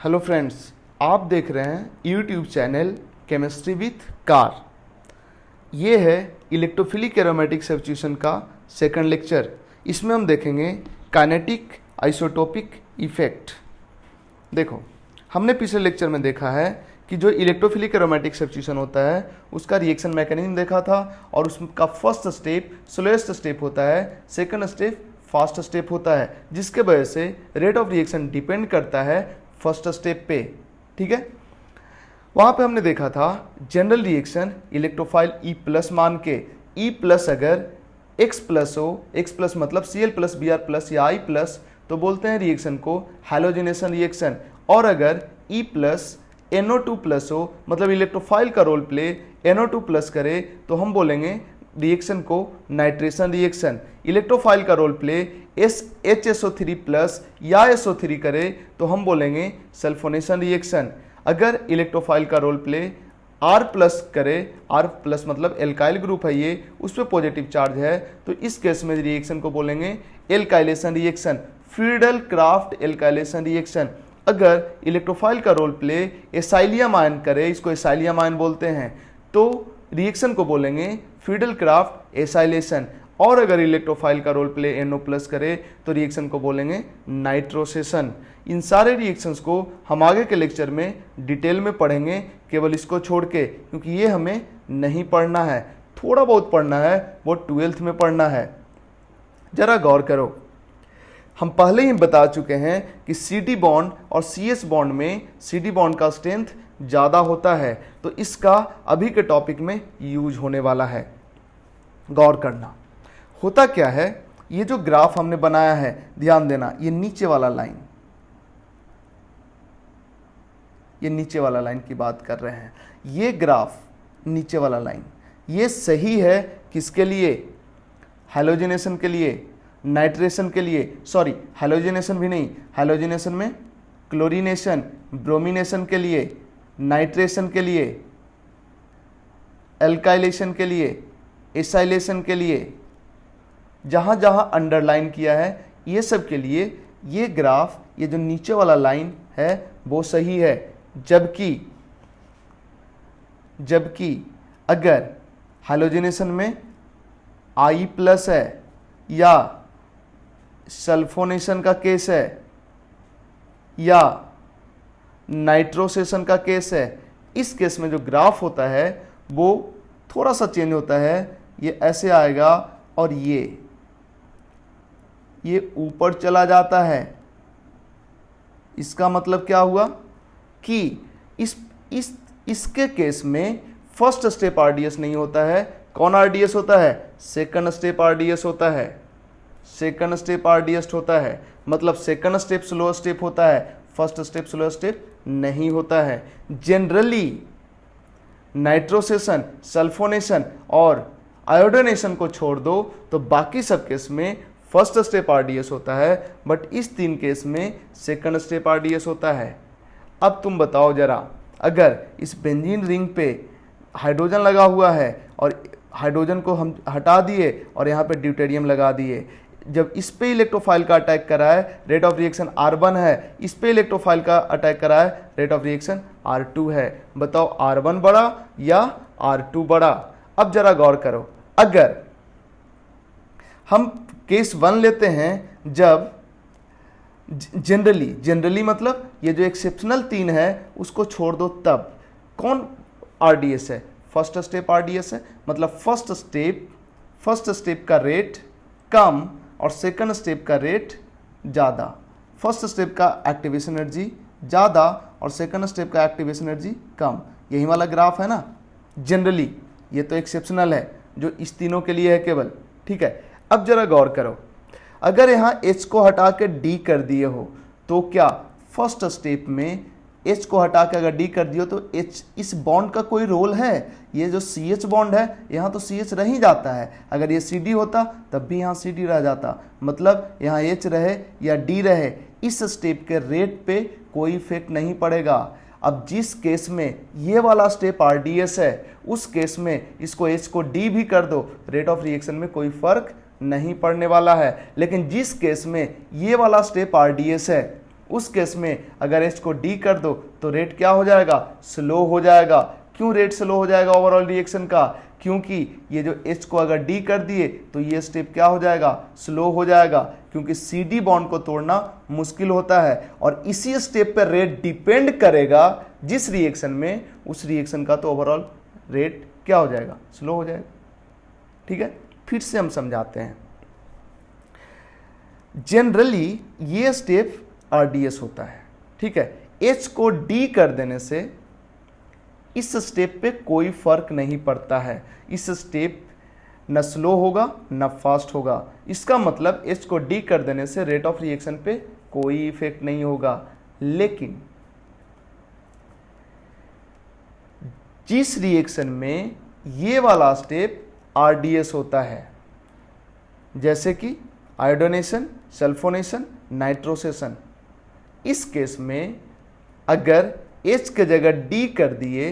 Hello friends, आप देख रहे हैं YouTube channel chemistry with car. ये है इलेक्ट्रोफिलिक एरोमेटिक सब्स्टिट्यूशन का सेकंड लेक्चर। इसमें हम देखेंगे काइनेटिक आइसोटोपिक इफेक्ट। देखो, हमने पिछले लेक्चर में देखा है कि जो इलेक्ट्रोफिलिक एरोमेटिक सब्स्टिट्यूशन होता है उसका रिएक्शन मैकेनिज्म देखा था, और उसका फर्स्ट स्टेप स्लोएस्ट स्टेप होता है, सेकंड स्टेप फास्ट स्टेप होता है, जिसके वजह से रेट ऑफ रिएक्शन डिपेंड करता है फर्स्ट स्टेप पे। ठीक है, वहां पे हमने देखा था general reaction electrophile E plus मान के, ई प्लस अगर एक्स प्लस हो, एक्स प्लस मतलब Cl प्लस Br प्लस या I प्लस, तो बोलते हैं रिएक्शन को हैलोजिनेशन रिएक्शन। और अगर E प्लस NO2 प्लस हो, मतलब इलेक्ट्रोफाइल का रोल प्ले NO2 प्लस करे, तो हम बोलेंगे रिएक्शन को नाइट्रेशन रिएक्शन। इलेक्ट्रोफाइल का रोल प्ले HSO3 प्लस या SO3 करे, तो हम बोलेंगे सल्फोनेशन रिएक्शन। अगर इलेक्ट्रोफाइल का रोल प्ले R प्लस करे, R प्लस मतलब एल्काइल ग्रुप है ये, उस पर पॉजिटिव चार्ज है, तो इस केस में रिएक्शन को बोलेंगे alkylation reaction, Friedel craft alkylation reaction. अगर इलेक्ट्रोफाइल का रोल प्ले एसाइलियम आयन करे, इसको एसाइलियम आयन बोलते हैं, तो रिएक्शन को बोलेंगे फ्रीडल क्राफ्ट एसाइलेशन। और अगर इलेक्ट्रोफाइल का रोल प्ले NO प्लस करे, तो रिएक्शन को बोलेंगे नाइट्रोसेशन। इन सारे रिएक्शंस को हम आगे के लेक्चर में डिटेल में पढ़ेंगे, केवल इसको छोड़ के, क्योंकि ये हमें नहीं पढ़ना है, थोड़ा बहुत पढ़ना है, वो 12th में पढ़ना है। जरा गौर करो, हम पहले ही बता चुके हैं कि CD बॉन्ड और CS बॉन्ड में CD बॉन्ड का स्ट्रेंथ ज़्यादा होता है, तो इसका अभी के टॉपिक में यूज होने वाला है। गौर करना, होता क्या है, ये जो ग्राफ हमने बनाया है, ध्यान देना, ये नीचे वाला लाइन, ये नीचे वाला लाइन की बात कर रहे हैं। ये ग्राफ नीचे वाला लाइन, ये सही है किसके लिए? हैलोजिनेशन के लिए, नाइट्रेशन के लिए, सॉरी हैलोजिनेशन भी नहीं, हैलोजिनेशन में क्लोरीनेशन, ब्रोमिनेशन के लिए, नाइट्रेशन के लिए, एल्काइलेशन के लिए, एसाइलेशन के लिए, जहां जहां अंडरलाइन किया है ये सब के लिए ये ग्राफ, ये जो नीचे वाला लाइन है वो सही है। जबकि अगर हैलोजिनेशन में I प्लस है या सल्फोनेशन का केस है या नाइट्रोसेशन का केस है, इस केस में जो ग्राफ होता है वो थोड़ा सा चेंज होता है। ये ऐसे आएगा और ये ऊपर चला जाता है। इसका मतलब क्या हुआ कि इसके केस में फर्स्ट स्टेप RDS नहीं होता है। कौन RDS होता है? सेकंड स्टेप RDS होता है। सेकंड स्टेप RDS होता है, मतलब सेकंड स्टेप स्लो स्टेप होता है, फर्स्ट स्टेप स्लो स्टेप नहीं होता है। जनरली नाइट्रोसेशन, सल्फोनेशन और आयोडोनेशन को छोड़ दो तो बाकी सब केस में फर्स्ट स्टेप RDS होता है, बट इस 3 केस में सेकंड स्टेप RDS होता है। अब तुम बताओ जरा, अगर इस बेंजीन रिंग पे हाइड्रोजन लगा हुआ है और हाइड्रोजन को हम हटा दिए और यहाँ पे ड्यूटेरियम लगा दिए, जब इस पे इलेक्ट्रोफाइल का अटैक करा है रेट ऑफ रिएक्शन R1 है, इस पे इलेक्ट्रोफाइल का अटैक करा है रेट ऑफ रिएक्शन R2 है। बताओ R1 बड़ा या R2 बड़ा? अब जरा गौर करो, अगर हम केस 1 लेते हैं, जब जनरली मतलब ये जो एक्सेप्शनल 3 है उसको छोड़ दो, तब कौन RDS है? फर्स्ट स्टेप RDS है, मतलब फर्स्ट स्टेप का रेट कम और सेकंड स्टेप का रेट ज़्यादा। फर्स्ट स्टेप का एक्टिवेशन एनर्जी ज़्यादा और सेकंड स्टेप का एक्टिवेशन एनर्जी कम। यही वाला ग्राफ है ना जनरली, ये तो एक्सेप्शनल है जो इस तीनों के लिए है केवल। ठीक है, अब जरा गौर करो, अगर यहाँ H को हटा के D कर दिए हो, तो क्या फर्स्ट स्टेप में H को हटा के अगर D कर दियो तो H, इस बॉन्ड का कोई रोल है? ये जो CH बॉन्ड है यहाँ तो CH रह ही जाता है। अगर ये CD होता तब भी यहाँ CD रह जाता, मतलब यहाँ H रहे या D रहे, इस स्टेप के रेट पे कोई इफेक्ट नहीं पड़ेगा। अब जिस केस में ये वाला स्टेप RDS है, उस केस में इसको H को D भी कर दो, रेट ऑफ रिएक्शन में कोई फर्क नहीं पड़ने वाला है। लेकिन जिस केस में ये वाला स्टेप RDS है उस केस में अगर H को D कर दो तो रेट क्या हो जाएगा, स्लो हो जाएगा। क्यों रेट स्लो हो जाएगा ओवरऑल रिएक्शन का, क्योंकि ये जो H को अगर D कर दिए तो ये स्टेप क्या हो जाएगा, स्लो हो जाएगा, क्योंकि CD बॉन्ड को तोड़ना मुश्किल होता है और इसी स्टेप पर रेट डिपेंड करेगा जिस रिएक्शन में, उस रिएक्शन का तो ओवरऑल रेट क्या हो जाएगा, स्लो हो जाएगा। ठीक है, फिर से हम समझाते हैं। जनरली ये स्टेप RDS होता है। ठीक है, H को D कर देने से इस स्टेप पे कोई फर्क नहीं पड़ता है। इस स्टेप न स्लो होगा न फास्ट होगा। इसका मतलब H को D कर देने से रेट ऑफ रिएक्शन पे कोई इफेक्ट नहीं होगा। लेकिन जिस रिएक्शन में ये वाला स्टेप RDS होता है, जैसे कि आयोडोनेशन, सल्फोनेशन, नाइट्रोसेशन, इस केस में अगर H के जगह D कर दिए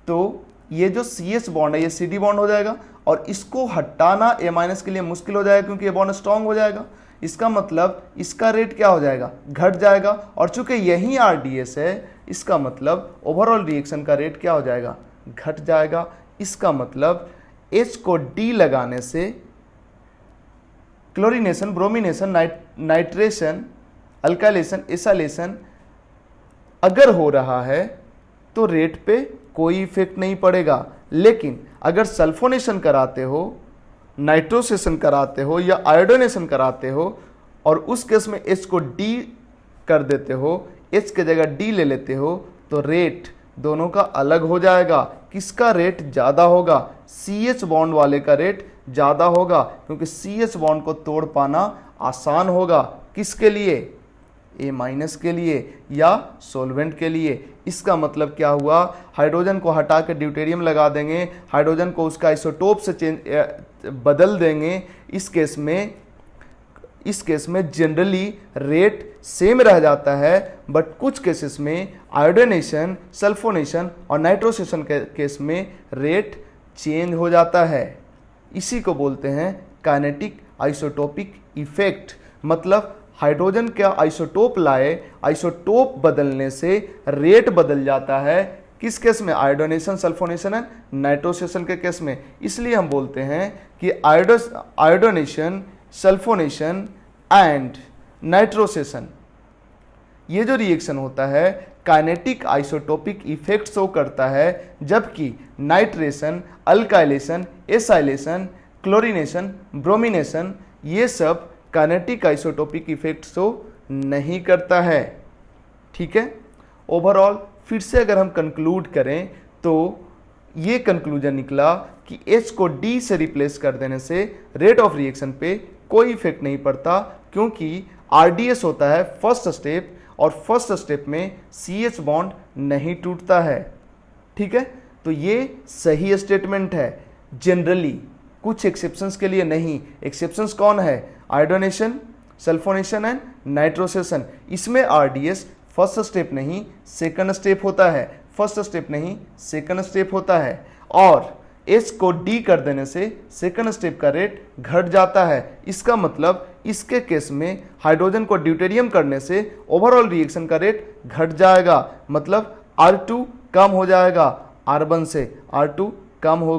तो ये जो CH बॉन्ड है ये CD बॉन्ड हो जाएगा और इसको हटाना A- के लिए मुश्किल हो जाएगा क्योंकि ये बॉन्ड स्ट्रांग हो जाएगा। इसका मतलब इसका रेट क्या हो जाएगा, घट जाएगा। और चूंकि यही RDS है, इसका मतलब ओवरऑल रिएक्शन का रेट क्या हो जाएगा, घट जाएगा। इसका मतलब H को D लगाने से chlorination, bromination, nitration, alkylation, acylation अगर हो रहा है तो रेट पे कोई इफेक्ट नहीं पड़ेगा। लेकिन अगर सल्फोनेशन कराते हो, नाइट्रोसेशन कराते हो या आयोडोनेशन कराते हो और उस केस में H को D कर देते हो, H के जगह D ले लेते हो, तो रेट दोनों का अलग हो जाएगा। किसका रेट ज़्यादा होगा, CH बॉन्ड वाले का रेट ज़्यादा होगा, क्योंकि CH बॉन्ड को तोड़ पाना आसान होगा। किसके लिए, A- के लिए या सॉल्वेंट के लिए। इसका मतलब क्या हुआ, हाइड्रोजन को हटा के ड्यूटेरियम लगा देंगे, हाइड्रोजन को उसका आइसोटोप से बदल देंगे। इस केस में जनरली रेट सेम रह जाता है, बट कुछ केसेस में आयोडोनेशन, सल्फोनेशन और नाइट्रोसेशन के केस में रेट चेंज हो जाता है। इसी को बोलते हैं काइनेटिक आइसोटोपिक इफेक्ट। मतलब हाइड्रोजन का आइसोटोप लाए, आइसोटोप बदलने से रेट बदल जाता है। किस केस में, आयोडोनेशन, सल्फोनेशन एंड नाइट्रोसेशन के केस में। इसलिए हम बोलते हैं कि आयोडोनेशन, सल्फोनेशन एंड नाइट्रोसेशन, ये जो रिएक्शन होता है काइनेटिक आइसोटोपिक इफेक्ट शो करता है, जबकि nitration, alkylation, acylation, chlorination, bromination ये सब काइनेटिक आइसोटोपिक इफेक्ट शो नहीं करता है। ठीक है, ओवरऑल फिर से अगर हम कंक्लूड करें तो ये कंक्लूजन निकला कि H को D से रिप्लेस कर देने से रेट ऑफ रिएक्शन पे कोई इफेक्ट नहीं पड़ता, क्योंकि RDS होता है फर्स्ट स्टेप और फर्स्ट स्टेप में CH बॉन्ड नहीं टूटता है। ठीक है, तो ये सही स्टेटमेंट है जनरली, कुछ एक्सेप्शंस के लिए नहीं। एक्सेप्शंस कौन है, आयोडोनेशन, सल्फोनेशन एंड नाइट्रोसेशन। इसमें RDS फर्स्ट स्टेप नहीं सेकंड स्टेप होता है, फर्स्ट स्टेप नहीं सेकंड स्टेप होता है। और H को D कर देने से सेकंड स्टेप का रेट घट जाता है। इसका मतलब इसके केस में हाइड्रोजन को ड्यूटेरियम करने से ओवरऑल रिएक्शन का रेट घट जाएगा। मतलब R2 कम हो जाएगा R1 से, R2 कम हो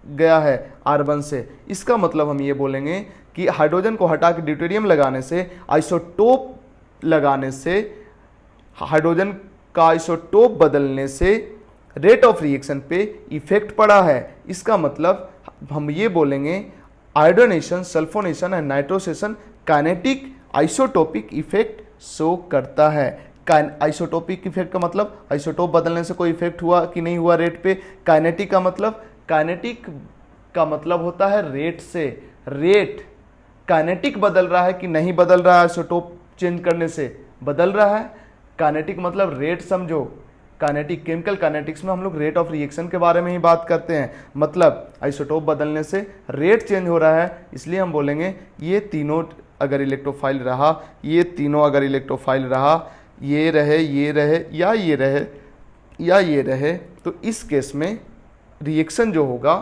गया है R1 से। इसका मतलब हम ये बोलेंगे कि हाइड्रोजन को हटा के ड्यूटेरियम लगाने से, आइसोटोप लगाने से, हाइड्रोजन का आइसोटोप बदलने से रेट ऑफ रिएक्शन पे इफेक्ट पड़ा है। इसका मतलब हम ये बोलेंगे iodination, sulphonation and nitrosation kinetic isotopic effect show करता है। आइसोटोपिक इफेक्ट का मतलब आइसोटोप बदलने से कोई इफेक्ट हुआ कि नहीं हुआ रेट पे। काइनेटिक का मतलब होता है रेट से, रेट काइनेटिक बदल रहा है कि नहीं बदल रहा है, आइसोटोप चेंज करने से बदल रहा है। काइनेटिक मतलब रेट समझो, काइनेटिक केमिकल काइनेटिक्स में हम लोग रेट ऑफ रिएक्शन के बारे में ही बात करते हैं। मतलब आइसोटोप बदलने से रेट चेंज हो रहा है, इसलिए हम बोलेंगे ये तीनों अगर इलेक्ट्रोफाइल रहा, ये तीनों अगर इलेक्ट्रोफाइल रहा, ये रहे, ये रहे या ये रहे या ये रहे, तो इस केस में रिएक्शन जो होगा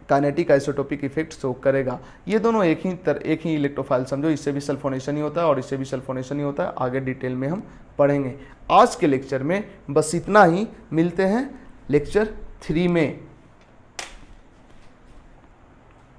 काइनेटिक आइसोटोपिक इफेक्ट शो करेगा। ये दोनों एक ही इलेक्ट्रोफाइल समझो, इससे भी सल्फोनेशन ही होता है और इससे भी सल्फोनेशन ही होता है। आगे डिटेल में हम पढ़ेंगे। आज के लेक्चर में बस इतना ही, मिलते हैं लेक्चर 3 में।